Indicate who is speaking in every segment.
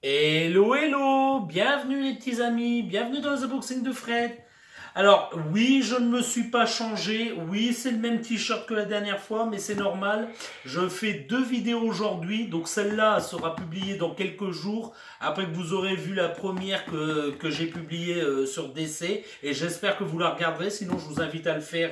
Speaker 1: Hello, hello, bienvenue les petits amis, bienvenue dans les unboxings de Fred. Alors oui, je ne me suis pas changé, oui c'est le même t-shirt que la dernière fois, mais c'est normal. Je fais deux vidéos aujourd'hui, donc celle-là sera publiée dans quelques jours, après que vous aurez vu la première que j'ai publiée sur DC, et j'espère que vous la regarderez, sinon je vous invite à le faire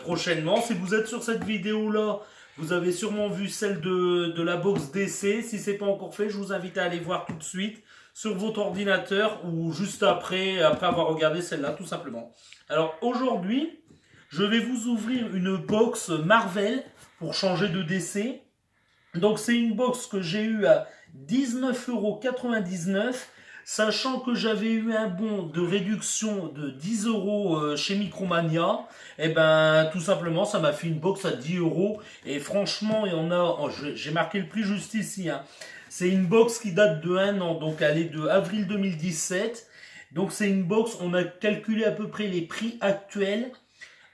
Speaker 1: prochainement. Si vous êtes sur cette vidéo-là, vous avez sûrement vu celle de la box DC. Si c'est pas encore fait, je vous invite à aller voir tout de suite sur votre ordinateur ou juste après avoir regardé celle-là, tout simplement. Alors aujourd'hui, je vais vous ouvrir une box Marvel pour changer de DC. Donc c'est une box que j'ai eue à 19,99 €, sachant que j'avais eu un bon de réduction de 10 € chez Micromania. Et ben tout simplement ça m'a fait une box à 10 euros. Et franchement il y en a, j'ai marqué le prix juste ici, hein. C'est une box qui date de 1 an, donc elle est de avril 2017. Donc c'est une box, on a calculé à peu près les prix actuels.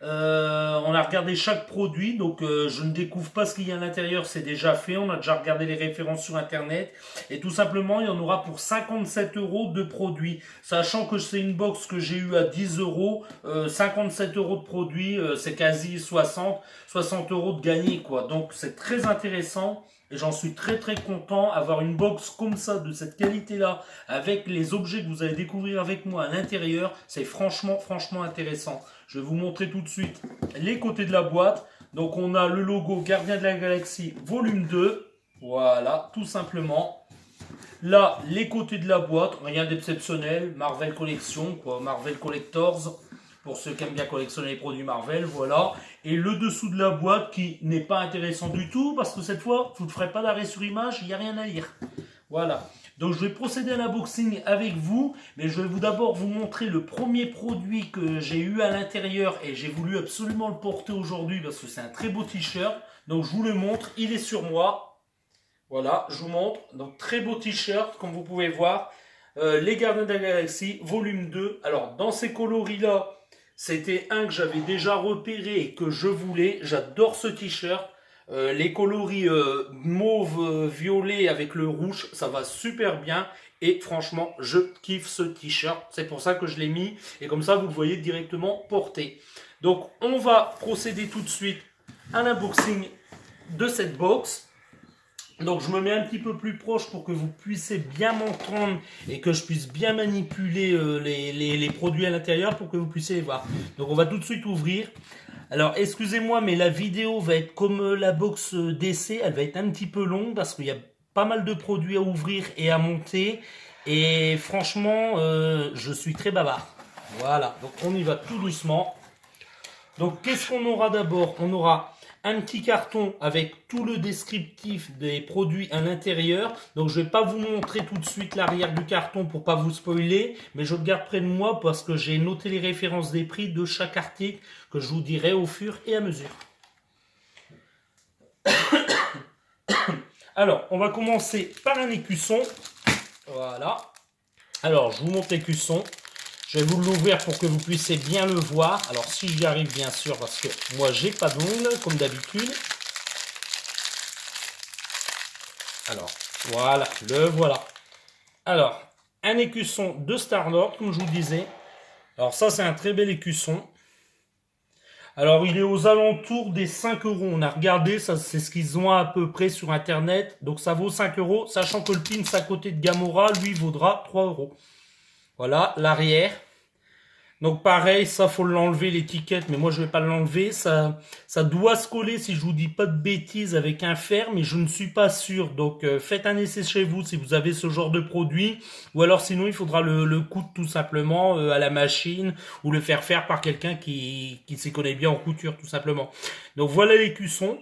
Speaker 1: On a regardé chaque produit, donc je ne découvre pas ce qu'il y a à l'intérieur, c'est déjà fait. On a déjà regardé les références sur internet. Et tout simplement, il y en aura pour 57 € de produits. Sachant que c'est une box que j'ai eu à 10 euros, 57 € de produits, c'est quasi 60 € de gagné, quoi. Donc c'est très intéressant. Et j'en suis très très content. Avoir une box comme ça, de cette qualité-là, avec les objets que vous allez découvrir avec moi à l'intérieur, c'est franchement intéressant. Je vais vous montrer tout de suite les côtés de la boîte. Donc on a le logo Gardien de la Galaxie volume 2. Voilà, tout simplement. Là, les côtés de la boîte, rien d'exceptionnel. Marvel Collection, quoi, Marvel Collectors, pour ceux qui aiment bien collectionner les produits Marvel, voilà. Et le dessous de la boîte qui n'est pas intéressant du tout, parce que cette fois, vous ne ferez pas d'arrêt sur image, il n'y a rien à lire. Voilà. Donc je vais procéder à l'unboxing avec vous, mais je vais d'abord vous montrer le premier produit que j'ai eu à l'intérieur et j'ai voulu absolument le porter aujourd'hui parce que c'est un très beau t-shirt. Donc je vous le montre, il est sur moi. Voilà, je vous montre. Donc très beau t-shirt, comme vous pouvez voir. Les Gardiens de la Galaxie, volume 2. Alors dans ces coloris-là, c'était un que j'avais déjà repéré et que je voulais. J'adore ce t-shirt. Les coloris mauve violet avec le rouge, ça va super bien. Et franchement, je kiffe ce t-shirt. C'est pour ça que je l'ai mis. Et comme ça, vous le voyez directement porté. Donc, on va procéder tout de suite à l'unboxing de cette box. Donc je me mets un petit peu plus proche pour que vous puissiez bien m'entendre et que je puisse bien manipuler les produits à l'intérieur pour que vous puissiez les voir. Donc on va tout de suite ouvrir. Alors excusez-moi mais la vidéo va être comme la box DC, elle va être un petit peu longue parce qu'il y a pas mal de produits à ouvrir et à monter. Et franchement je suis très bavard. Voilà, donc on y va tout doucement. Donc qu'est-ce qu'on aura d'abord? On aura un petit carton avec tout le descriptif des produits à l'intérieur. Donc je ne vais pas vous montrer tout de suite l'arrière du carton pour pas vous spoiler, mais je le garde près de moi parce que j'ai noté les références des prix de chaque article que je vous dirai au fur et à mesure. Alors, on va commencer par un écusson. Voilà. Alors, je vous montre l'écusson. Je vais vous l'ouvrir pour que vous puissiez bien le voir. Alors si j'y arrive bien sûr parce que moi j'ai pas d'ongles comme d'habitude. Alors voilà, le voilà. Alors un écusson de Star-Lord comme je vous disais. Alors ça c'est un très bel écusson. Alors il est aux alentours des 5 €. On a regardé, ça c'est ce qu'ils ont à peu près sur internet. Donc ça vaut 5 €, sachant que le pins à côté de Gamora lui vaudra 3 €. Voilà l'arrière. Donc pareil, ça faut l'enlever l'étiquette, mais moi je vais pas l'enlever. Ça doit se coller si je vous dis pas de bêtises avec un fer, mais je ne suis pas sûr. Donc faites un essai chez vous si vous avez ce genre de produit, ou alors sinon il faudra le coudre tout simplement à la machine ou le faire par quelqu'un qui s'y connaît bien en couture tout simplement. Donc voilà l'écusson.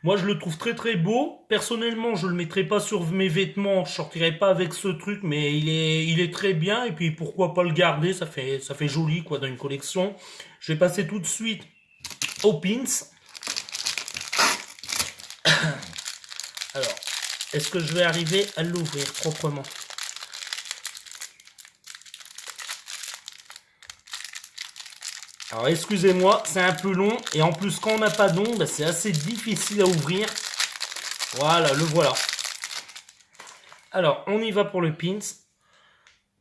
Speaker 1: Moi, je le trouve très très beau. Personnellement, je le mettrai pas sur mes vêtements. Je sortirai pas avec ce truc, mais il est très bien. Et puis, pourquoi pas le garder? Ça fait joli, quoi, dans une collection. Je vais passer tout de suite aux pins. Alors, est-ce que je vais arriver à l'ouvrir proprement? Alors excusez-moi, c'est un peu long et en plus quand on n'a pas d'ongles, c'est assez difficile à ouvrir. Voilà, le voilà. Alors, on y va pour le pins.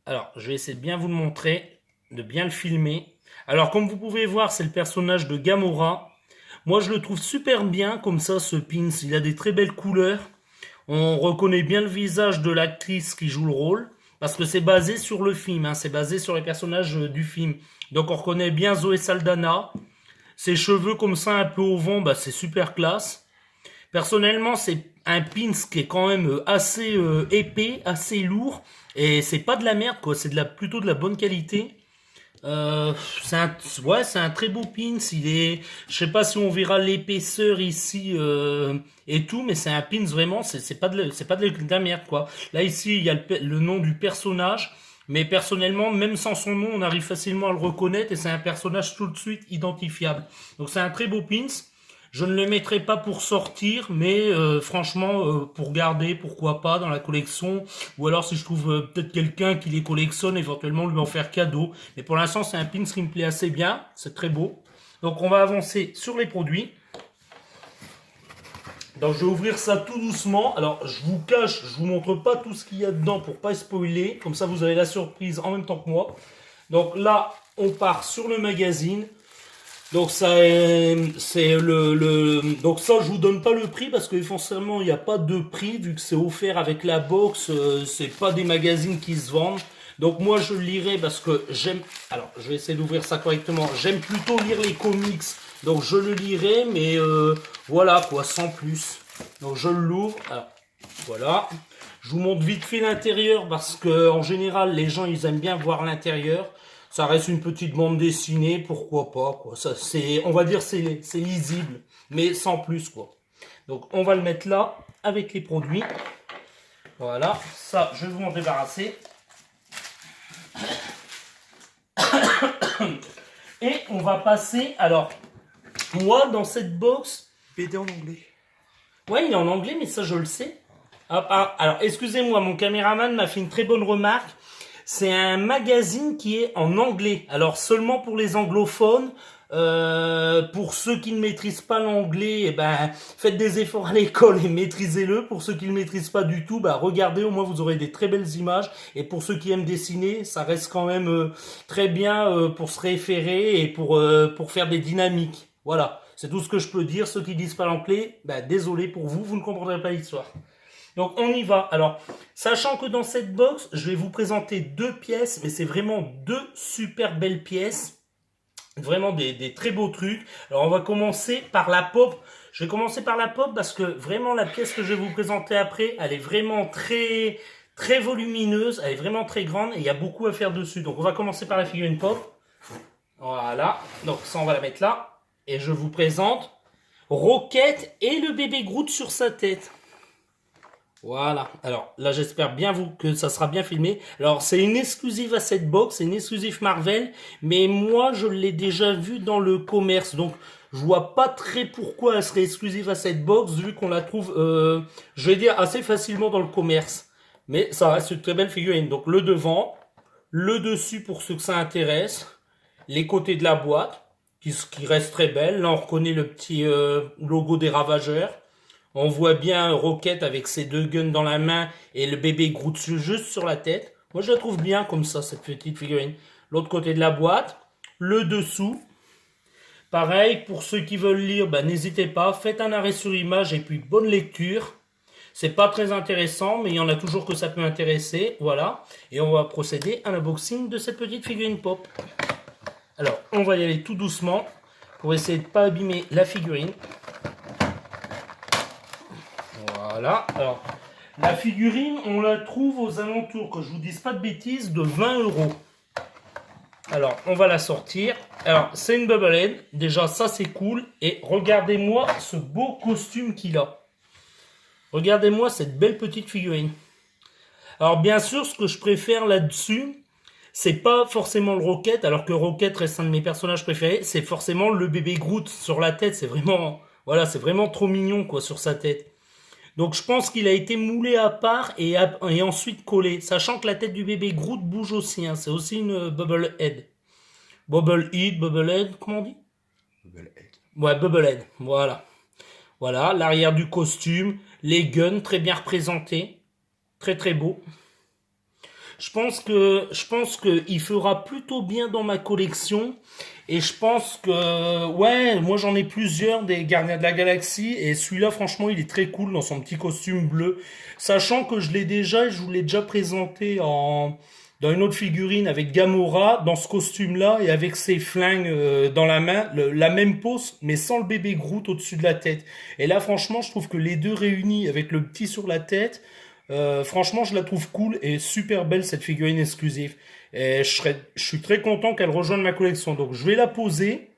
Speaker 1: Alors, je vais essayer de bien vous le montrer, de bien le filmer. Alors, comme vous pouvez voir, c'est le personnage de Gamora. Moi, je le trouve super bien, comme ça, ce pins. Il a des très belles couleurs. On reconnaît bien le visage de l'actrice qui joue le rôle, parce que c'est basé sur le film, hein, c'est basé sur les personnages du film. Donc, on reconnaît bien Zoé Saldana. Ses cheveux comme ça, un peu au vent, bah, c'est super classe. Personnellement, c'est un pins qui est quand même assez épais, assez lourd, et c'est pas de la merde quoi, c'est plutôt de la bonne qualité. Ouais, c'est un très beau pins. Je sais pas si on verra l'épaisseur ici et tout, mais c'est un pins vraiment. C'est pas de la merde quoi. Là ici, il y a le nom du personnage, mais personnellement, même sans son nom, on arrive facilement à le reconnaître et c'est un personnage tout de suite identifiable. Donc c'est un très beau pins. Je ne le mettrai pas pour sortir, mais franchement, pour garder, pourquoi pas, dans la collection. Ou alors si je trouve peut-être quelqu'un qui les collectionne, éventuellement lui en faire cadeau. Mais pour l'instant, c'est un pins qui me plaît assez bien. C'est très beau. Donc on va avancer sur les produits. Donc je vais ouvrir ça tout doucement. Alors je vous cache, je vous montre pas tout ce qu'il y a dedans pour pas spoiler. Comme ça, vous avez la surprise en même temps que moi. Donc là, on part sur le magazine. Donc ça c'est donc ça je vous donne pas le prix parce que forcément il n'y a pas de prix vu que c'est offert avec la box, c'est pas des magazines qui se vendent. Donc moi je le lirai parce que j'aime, alors je vais essayer d'ouvrir ça correctement, j'aime plutôt lire les comics, donc je le lirai mais voilà quoi, sans plus. Donc je l'ouvre, alors voilà. Je vous montre vite fait l'intérieur parce que en général les gens ils aiment bien voir l'intérieur. Ça reste une petite bande dessinée, pourquoi pas quoi. Ça c'est, on va dire c'est lisible, mais sans plus quoi. Donc on va le mettre là avec les produits. Voilà, ça je vais vous en débarrasser. Et on va passer. Alors moi dans cette box,
Speaker 2: BD en anglais.
Speaker 1: ouais il est en anglais mais ça je le sais. Alors excusez-moi, mon caméraman m'a fait une très bonne remarque. C'est un magazine qui est en anglais. Alors seulement pour les anglophones, pour ceux qui ne maîtrisent pas l'anglais, eh ben faites des efforts à l'école et maîtrisez-le. Pour ceux qui ne le maîtrisent pas du tout, bah regardez, au moins vous aurez des très belles images. Et pour ceux qui aiment dessiner, ça reste quand même très bien pour se référer et pour faire des dynamiques. Voilà, c'est tout ce que je peux dire. Ceux qui disent pas l'anglais, bah désolé pour vous, vous ne comprendrez pas l'histoire. Donc on y va. Alors, sachant que dans cette box, je vais vous présenter deux pièces, mais c'est vraiment deux super belles pièces. Vraiment des très beaux trucs. Alors on va commencer par la pop. Je vais commencer par la pop parce que vraiment la pièce que je vais vous présenter après, elle est vraiment très très volumineuse, elle est vraiment très grande et il y a beaucoup à faire dessus. Donc on va commencer par la figurine pop. Voilà. Donc ça on va la mettre là. Et je vous présente Rocket et le bébé Groot sur sa tête. Voilà, alors là j'espère bien que ça sera bien filmé. Alors c'est une exclusive à cette box, c'est une exclusive Marvel, mais moi je l'ai déjà vu dans le commerce, donc je vois pas très pourquoi elle serait exclusive à cette box, vu qu'on la trouve, je vais dire, assez facilement dans le commerce. Mais ça reste une très belle figurine, donc le devant, le dessus pour ceux que ça intéresse, les côtés de la boîte, qui reste très belle, là on reconnaît le petit logo des Ravageurs. On voit bien Rocket avec ses deux guns dans la main et le bébé Groot juste sur la tête. Moi, je la trouve bien comme ça, cette petite figurine. L'autre côté de la boîte, le dessous. Pareil, pour ceux qui veulent lire, bah, n'hésitez pas, faites un arrêt sur image et puis bonne lecture. C'est pas très intéressant, mais il y en a toujours que ça peut intéresser. Voilà. Et on va procéder à l'unboxing de cette petite figurine pop. Alors, on va y aller tout doucement pour essayer de ne pas abîmer la figurine. Voilà, alors la figurine, on la trouve aux alentours, que je vous dise pas de bêtises, de 20 euros. Alors, on va la sortir. Alors, c'est une Bubblehead, déjà ça c'est cool. Et regardez-moi ce beau costume qu'il a. Regardez-moi cette belle petite figurine. Alors bien sûr, ce que je préfère là-dessus, c'est pas forcément le Rocket, alors que Rocket reste un de mes personnages préférés, c'est forcément le bébé Groot sur la tête. C'est vraiment, voilà, c'est vraiment trop mignon quoi sur sa tête. Donc je pense qu'il a été moulé à part et ensuite collé. Sachant que la tête du bébé Groot bouge aussi. Hein. C'est aussi une Bubblehead. Bubblehead, comment on dit?
Speaker 2: Bubblehead.
Speaker 1: Ouais, Bubblehead. Voilà. Voilà, l'arrière du costume, les guns très bien représentés. Très très beau. Je pense que il fera plutôt bien dans ma collection. Et je pense que, ouais, moi j'en ai plusieurs des Gardiens de la Galaxie. Et celui-là, franchement, il est très cool dans son petit costume bleu. Sachant que je l'ai déjà, et je vous l'ai déjà présenté dans une autre figurine avec Gamora, dans ce costume-là, et avec ses flingues dans la main, la même pose, mais sans le bébé Groot au-dessus de la tête. Et là, franchement, je trouve que les deux réunis avec le petit sur la tête, franchement, je la trouve cool et super belle cette figurine exclusive. Et je suis très content qu'elle rejoigne ma collection. Donc, je vais la poser.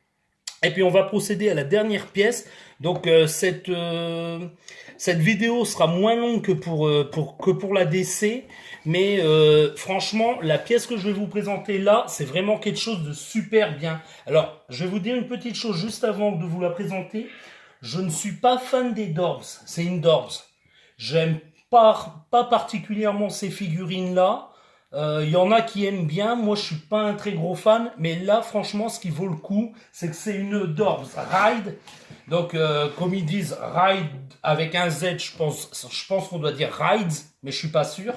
Speaker 1: Et puis on va procéder à la dernière pièce. Donc cette vidéo sera moins longue que pour la DC, mais franchement la pièce que je vais vous présenter là, c'est vraiment quelque chose de super bien. Alors je vais vous dire une petite chose juste avant de vous la présenter. Je ne suis pas fan des Dorbs. C'est une Dorbs. J'aime pas particulièrement ces figurines là. Il y en a qui aiment bien, moi je suis pas un très gros fan, mais là franchement ce qui vaut le coup, c'est que c'est une Dorbs Ride. Donc comme ils disent Ride avec un Z, je pense qu'on doit dire Rides, mais je suis pas sûr.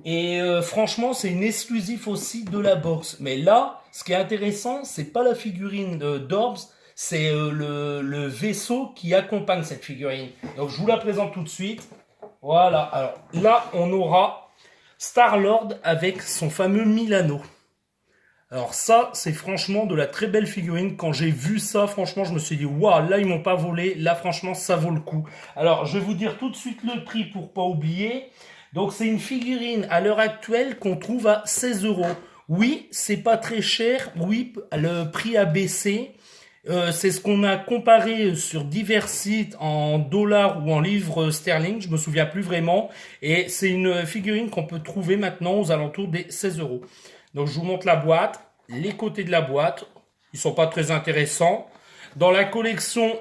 Speaker 1: Et franchement c'est une exclusive aussi de la box. Mais là, ce qui est intéressant, c'est pas la figurine de Dorbs, c'est le vaisseau qui accompagne cette figurine. Donc je vous la présente tout de suite. Voilà, alors là on aura Star-Lord avec son fameux Milano. Alors ça, c'est franchement de la très belle figurine. Quand j'ai vu ça, franchement, je me suis dit, waouh, là, ils m'ont pas volé. Là, franchement, ça vaut le coup. Alors, je vais vous dire tout de suite le prix pour pas oublier. Donc, c'est une figurine à l'heure actuelle qu'on trouve à 16 euros. Oui, c'est pas très cher. Oui, le prix a baissé. C'est ce qu'on a comparé sur divers sites en dollars ou en livres sterling, je me souviens plus vraiment. Et c'est une figurine qu'on peut trouver maintenant aux alentours des 16 euros. Donc je vous montre la boîte, les côtés de la boîte, ils sont pas très intéressants. Dans la collection,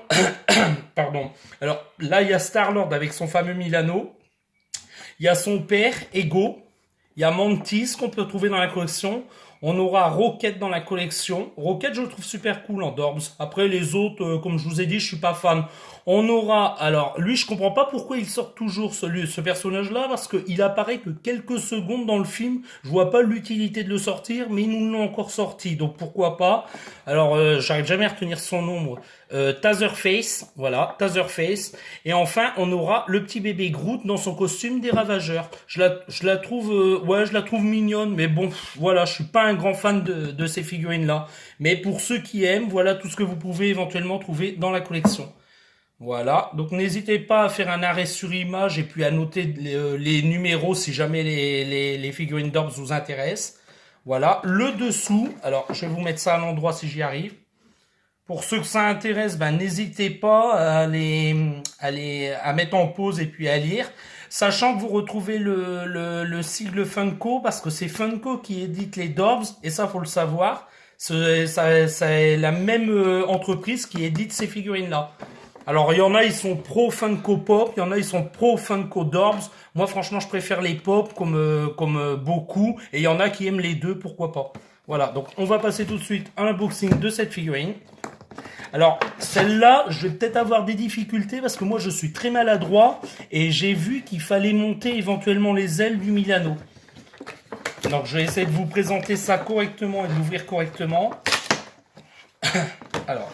Speaker 1: pardon. Alors là il y a Star-Lord avec son fameux Milano. Il y a son père, Ego. Il y a Mantis qu'on peut trouver dans la collection. On aura Rocket dans la collection. Rocket, je le trouve super cool en Dorbs. Après, les autres, comme je vous ai dit, je suis pas fan. On aura, alors, lui, je comprends pas pourquoi il sort toujours ce personnage-là, parce qu'il apparaît que quelques secondes dans le film. Je vois pas l'utilité de le sortir, mais ils nous l'ont encore sorti, donc pourquoi pas. Alors, j'arrive jamais à retenir son nom, moi. Taserface, voilà, Taserface. Et enfin, on aura le petit bébé Groot dans son costume des Ravageurs. Je la trouve, ouais, je la trouve mignonne, mais bon, voilà, je suis pas un grand fan de ces figurines-là. Mais pour ceux qui aiment, voilà tout ce que vous pouvez éventuellement trouver dans la collection. Voilà, donc n'hésitez pas à faire un arrêt sur image et puis à noter les numéros si jamais les figurines d'Orbs vous intéressent. Voilà, le dessous, alors je vais vous mettre ça à l'endroit si j'y arrive. Pour ceux que ça intéresse, ben, n'hésitez pas à mettre en pause et puis à lire. Sachant que vous retrouvez le sigle Funko, parce que c'est Funko qui édite les Dorbs, et ça faut le savoir. C'est la même entreprise qui édite ces figurines-là. Alors il y en a, ils sont pro Funko Pop, il y en a, ils sont pro Funko Dorbs. Moi franchement, je préfère les Pop comme beaucoup, et il y en a qui aiment les deux, pourquoi pas. Voilà, donc on va passer tout de suite à l'unboxing de cette figurine. Alors, celle-là, je vais peut-être avoir des difficultés parce que moi, je suis très maladroit et j'ai vu qu'il fallait monter éventuellement les ailes du Milano. Donc, je vais essayer de vous présenter ça correctement et de l'ouvrir correctement. Alors,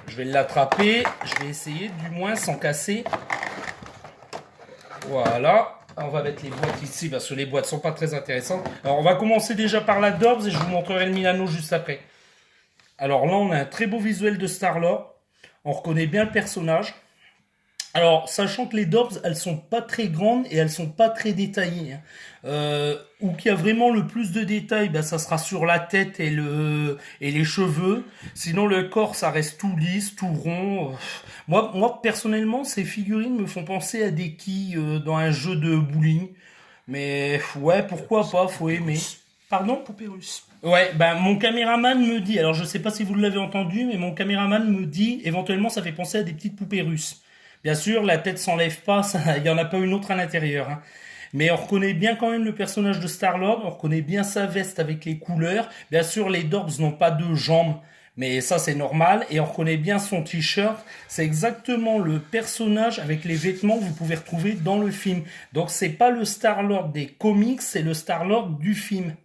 Speaker 1: je vais l'attraper. Je vais essayer, du moins, sans casser. Voilà. On va mettre les boîtes ici parce que les boîtes sont pas très intéressantes. Alors, on va commencer déjà par la Dorbs et je vous montrerai le Milano juste après. Alors là, on a un très beau visuel de Star-Lord. On reconnaît bien le personnage. Alors, sachant que les Dorbs, elles sont pas très grandes et elles sont pas très détaillées. Où qu'il y a vraiment le plus de détails, ben, ça sera sur la tête et les cheveux. Sinon, le corps, ça reste tout lisse, tout rond. Moi, personnellement, ces figurines me font penser à des quilles dans un jeu de bowling. Mais ouais, pourquoi pas, faut aimer. Pardon?
Speaker 2: Poupée russe.
Speaker 1: Ouais, ben mon caméraman me dit, alors je sais pas si vous l'avez entendu, mais mon caméraman me dit, éventuellement ça fait penser à des petites poupées russes. Bien sûr, la tête s'enlève pas, il y en a pas une autre à l'intérieur. Hein. Mais on reconnaît bien quand même le personnage de Star-Lord, on reconnaît bien sa veste avec les couleurs. Bien sûr, les Dorbs n'ont pas de jambes, Mais ça, c'est normal. Et on reconnaît bien son t-shirt. C'est exactement le personnage avec les vêtements que vous pouvez retrouver dans le film. Donc, c'est pas le Star-Lord des comics, c'est le Star-Lord du film.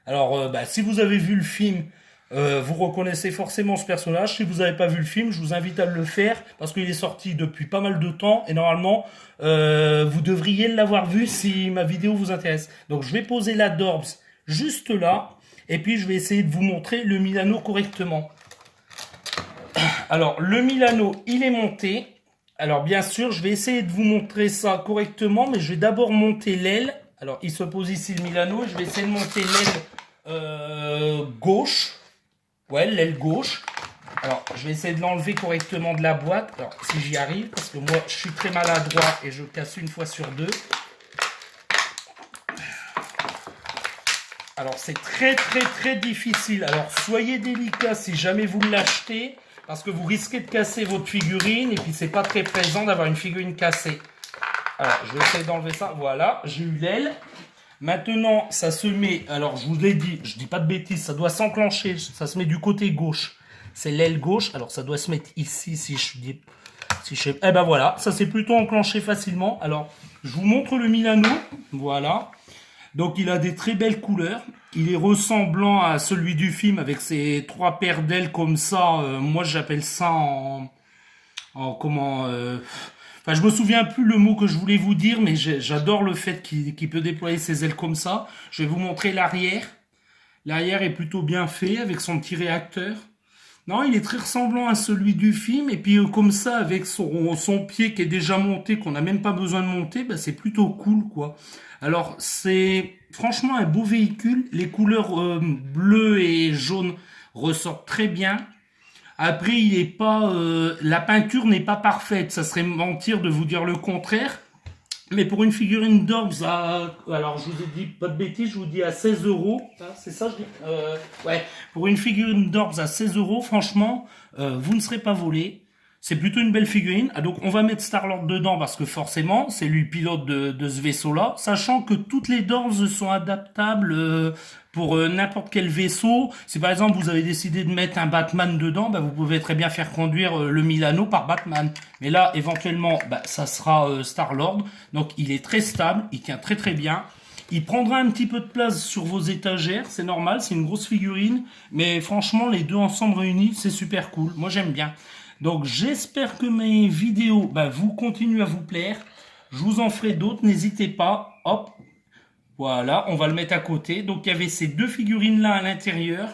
Speaker 1: Alors, si vous avez vu le film, vous reconnaissez forcément ce personnage. Si vous n'avez pas vu le film, je vous invite à le faire parce qu'il est sorti depuis pas mal de temps et normalement, vous devriez l'avoir vu si ma vidéo vous intéresse. Donc, je vais poser la Dorbs juste là et puis je vais essayer de vous montrer le Milano correctement. Alors, le Milano, il est monté. Alors, bien sûr, je vais essayer de vous montrer ça correctement, mais je vais d'abord monter l'aile. Alors, il se pose ici le Milano. Je vais essayer de monter l'aile gauche. Ouais, l'aile gauche. Alors, je vais essayer de l'enlever correctement de la boîte. Alors, si j'y arrive, parce que moi, je suis très maladroit et je casse une fois sur deux. Alors, c'est très difficile. Alors, soyez délicat si jamais vous l'achetez, parce que vous risquez de casser votre figurine et puis c'est pas très plaisant d'avoir une figurine cassée. Alors, je vais essayer d'enlever ça. Voilà, j'ai eu l'aile. Maintenant, ça se met, alors je vous l'ai dit, je dis pas de bêtises, ça doit s'enclencher, ça se met du côté gauche. C'est l'aile gauche, alors ça doit se mettre ici si je dis... eh ben voilà, ça s'est plutôt enclenché facilement. Alors, je vous montre le Milano, voilà. Donc il a des très belles couleurs, il est ressemblant à celui du film avec ses trois paires d'ailes comme ça. Moi j'appelle ça Enfin, je me souviens plus le mot que je voulais vous dire, mais j'adore le fait qu'il peut déployer ses ailes comme ça. Je vais vous montrer l'arrière. L'arrière est plutôt bien fait avec son petit réacteur. Non, il est très ressemblant à celui du film. Et puis comme ça, avec son pied qui est déjà monté, qu'on n'a même pas besoin de monter, bah, c'est plutôt cool, quoi. Alors, c'est franchement un beau véhicule. Les couleurs bleues et jaunes ressortent très bien. Après, il est pas, la peinture n'est pas parfaite. Ça serait mentir de vous dire le contraire. Mais pour une figurine Dorbs, alors je vous ai dit pas de bêtises, je vous dis à 16 €. C'est ça, je dis. Ouais. Pour une figurine Dorbs à 16 €, franchement, vous ne serez pas volé. C'est plutôt une belle figurine. Ah, donc on va mettre Star-Lord dedans parce que forcément, c'est lui pilote de ce vaisseau-là. Sachant que toutes les Dorbs sont adaptables pour n'importe quel vaisseau. Si par exemple vous avez décidé de mettre un Batman dedans, bah, vous pouvez très bien faire conduire le Milano par Batman. Mais là, éventuellement, bah, ça sera Star-Lord. Donc il est très stable, il tient très bien. Il prendra un petit peu de place sur vos étagères, c'est normal, c'est une grosse figurine. Mais franchement, les deux ensemble réunis, c'est super cool. Moi j'aime bien. Donc j'espère que mes vidéos vous continuent à vous plaire. Je vous en ferai d'autres, n'hésitez pas. Hop, voilà, on va le mettre à côté. Donc il y avait ces deux figurines là à l'intérieur.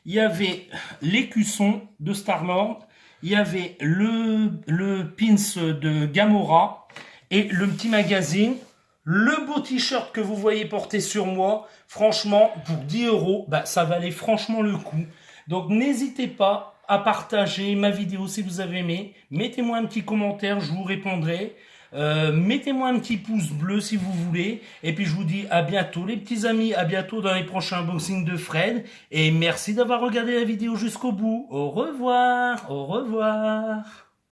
Speaker 1: Il y avait l'écusson de Star-Lord. Il y avait le pins de Gamora. Et le petit magazine. Le beau t-shirt que vous voyez porter sur moi. Franchement, pour 10 €, ça valait franchement le coup. Donc n'hésitez pas à partager ma vidéo si vous avez aimé. Mettez-moi un petit commentaire, je vous répondrai. Mettez-moi un petit pouce bleu si vous voulez. Et puis je vous dis à bientôt les petits amis, à bientôt dans les prochains unboxings de Fred. Et merci d'avoir regardé la vidéo jusqu'au bout. Au revoir, au revoir.